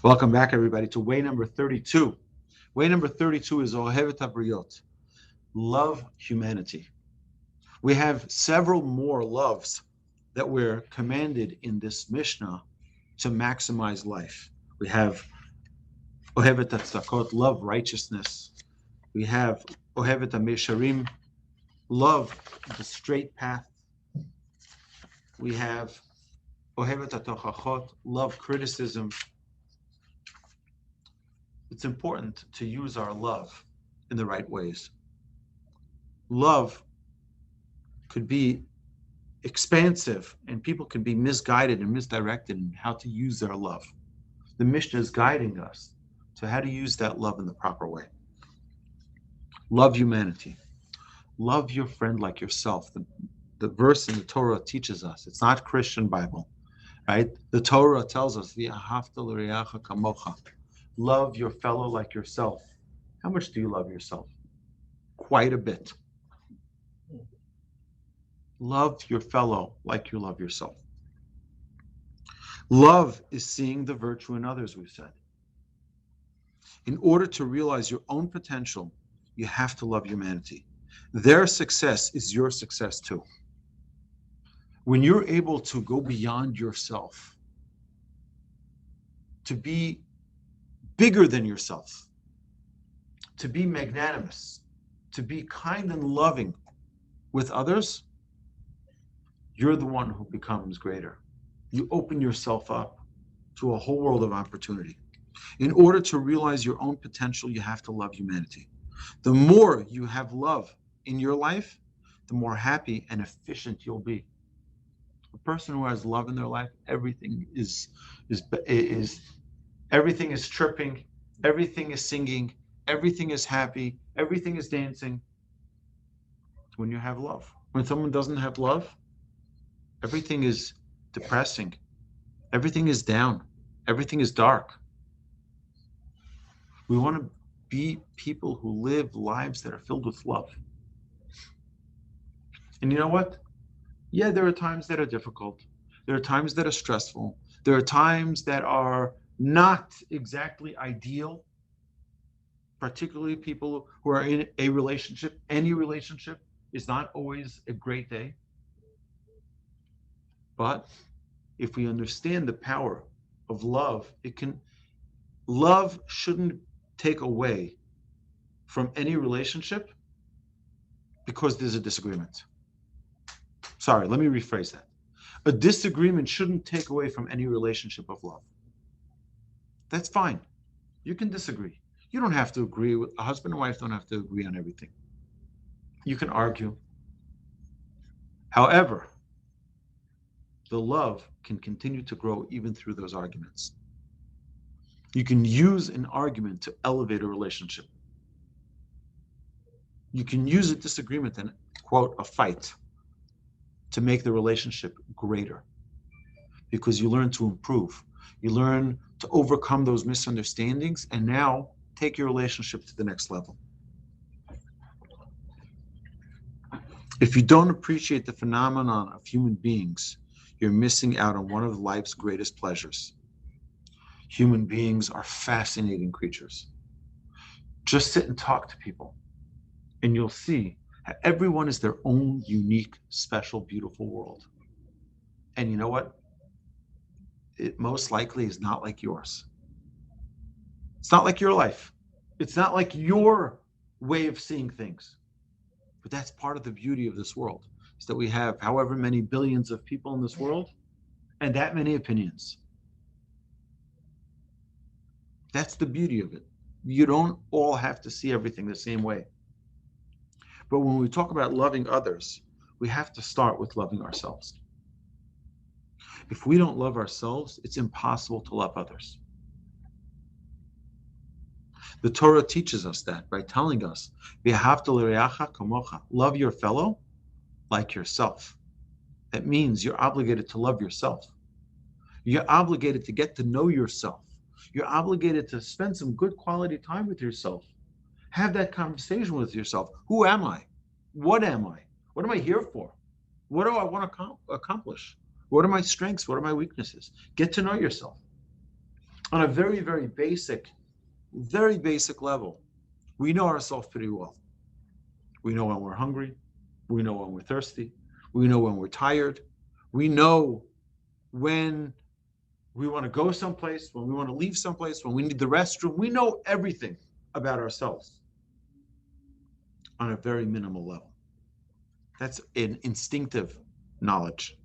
Welcome back, everybody, to way number 32. Way number 32 is Ohevet Habriyot, love humanity. We have several more loves that we're commanded in this Mishnah to maximize life. We have Ohevet Tzedakot, love righteousness. We have Ohevet HaMesharim, love the straight path. We have Ohevet HaTochachot, love criticism. It's important to use our love in the right ways. Love could be expansive, and people can be misguided and misdirected in how to use their love. The Mishnah is guiding us to how to use that love in the proper way. Love humanity. Love your friend like yourself. The verse in the Torah teaches us. It's not Christian Bible, right? The Torah tells us, "V'ahavta l'reacha kamocha." Love your fellow like yourself. How much do you love yourself? Quite a bit. Love your fellow like you love yourself. Love is seeing the virtue in others, we've said. In order to realize your own potential, you have to love humanity. Their success is your success too. When you're able to go beyond yourself, to be bigger than yourself, to be magnanimous, to be kind and loving with others, you're the one who becomes greater. You open yourself up to a whole world of opportunity. In order to realize your own potential, you have to love humanity. The more you have love in your life, the more happy and efficient you'll be. A person who has love in their life, everything is tripping, everything is singing, everything is happy, everything is dancing. When you have love. When someone doesn't have love, everything is depressing, everything is down, everything is dark. We want to be people who live lives that are filled with love. And you know what? Yeah, there are times that are difficult. There are times that are stressful. There are times that are not exactly ideal, particularly people who are in a relationship. Any relationship is not always a great day. But if we understand the power of love, love shouldn't take away from any relationship because there's a disagreement. Sorry, let me rephrase that. A disagreement shouldn't take away from any relationship of love. That's fine. You can disagree. You don't have to agree with a husband and wife don't have to agree on everything. You can argue. However, the love can continue to grow even through those arguments. You can use an argument to elevate a relationship. You can use a disagreement and, quote, a fight to make the relationship greater because you learn to improve. You learn to overcome those misunderstandings and now take your relationship to the next level. If you don't appreciate the phenomenon of human beings, you're missing out on one of life's greatest pleasures. Human beings are fascinating creatures. Just sit and talk to people, and you'll see how everyone is their own unique, special, beautiful world. And you know what? It most likely is not like yours. It's not like your life. It's not like your way of seeing things. But that's part of the beauty of this world, is that we have however many billions of people in this world and that many opinions. That's the beauty of it. You don't all have to see everything the same way. But when we talk about loving others, we have to start with loving ourselves. If we don't love ourselves, it's impossible to love others. The Torah teaches us that by telling us, "V'ahavta l'reacha kamocha," love your fellow like yourself. That means you're obligated to love yourself. You're obligated to get to know yourself. You're obligated to spend some good quality time with yourself. Have that conversation with yourself. Who am I? What am I? What am I here for? What do I want to accomplish? What are my strengths? What are my weaknesses? Get to know yourself. On a very, very basic level, we know ourselves pretty well. We know when we're hungry. We know when we're thirsty. We know when we're tired. We know when we want to go someplace, when we want to leave someplace, when we need the restroom. We know everything about ourselves on a very minimal level. That's an instinctive knowledge.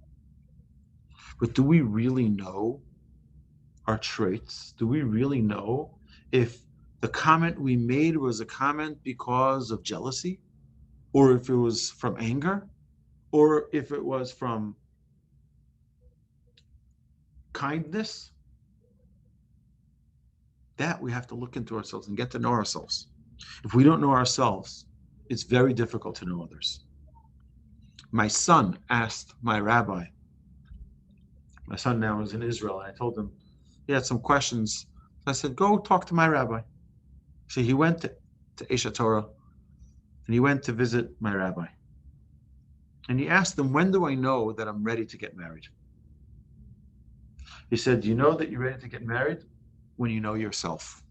But do we really know our traits? Do we really know if the comment we made was a comment because of jealousy, or if it was from anger, or if it was from kindness? That we have to look into ourselves and get to know ourselves. If we don't know ourselves, it's very difficult to know others. My son asked my rabbi. My son now is in Israel, and I told him he had some questions. I said, go talk to my rabbi. So he went to Esha Torah, and he went to visit my rabbi. And he asked him, when do I know that I'm ready to get married? He said, do you know that you're ready to get married? When you know yourself.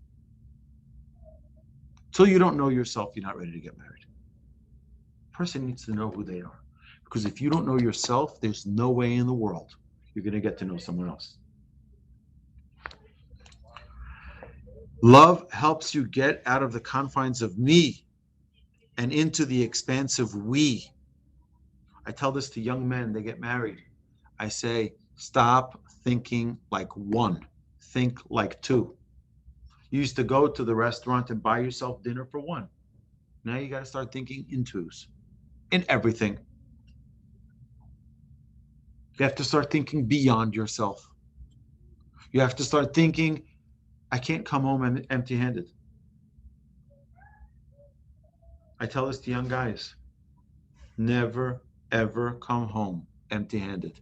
Till you don't know yourself, you're not ready to get married. A person needs to know who they are. Because if you don't know yourself, there's no way in the world you're going to get to know someone else. Love helps you get out of the confines of me and into the expansive we. I tell this to young men, they get married. I say, stop thinking like one, think like two. You used to go to the restaurant and buy yourself dinner for one. Now you got to start thinking in twos, in everything. You have to start thinking beyond yourself. You have to start thinking, I can't come home empty-handed. I tell this to young guys, never, ever come home empty-handed.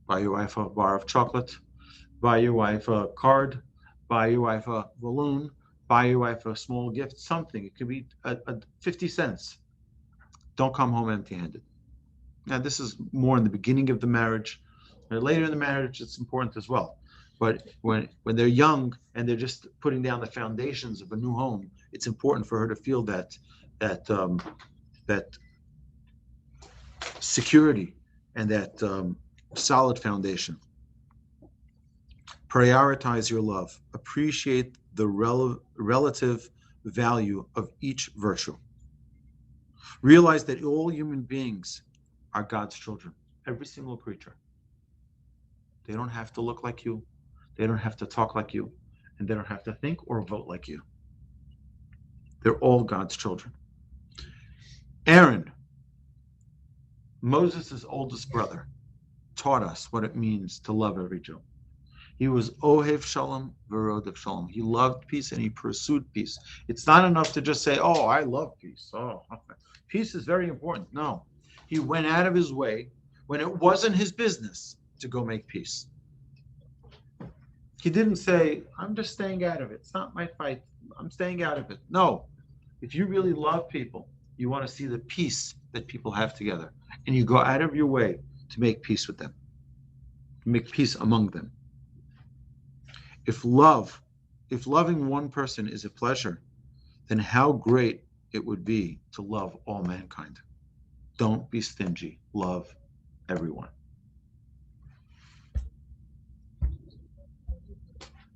Buy your wife a bar of chocolate, buy your wife a card, buy your wife a balloon, buy your wife a small gift, something. It could be 50 cents. Don't come home empty-handed. Now, this is more in the beginning of the marriage. Later in the marriage, it's important as well. But when they're young and they're just putting down the foundations of a new home, it's important for her to feel that security and that solid foundation. Prioritize your love. Appreciate the relative value of each virtue. Realize that all human beings are God's children. Every single creature. They don't have to look like you. They don't have to talk like you. And they don't have to think or vote like you. They're all God's children. Aaron, Moses' oldest brother, taught us what it means to love every Jew. He was Ohev Shalom, Verodev Shalom. He loved peace and he pursued peace. It's not enough to just say, oh, I love peace. Oh, peace is very important. No, he went out of his way when it wasn't his business to go make peace. He didn't say, I'm just staying out of it. It's not my fight. I'm staying out of it. No, if you really love people, you want to see the peace that people have together. And you go out of your way to make peace with them, make peace among them. If loving one person is a pleasure, then how great it would be to love all mankind. Don't be stingy. Love everyone.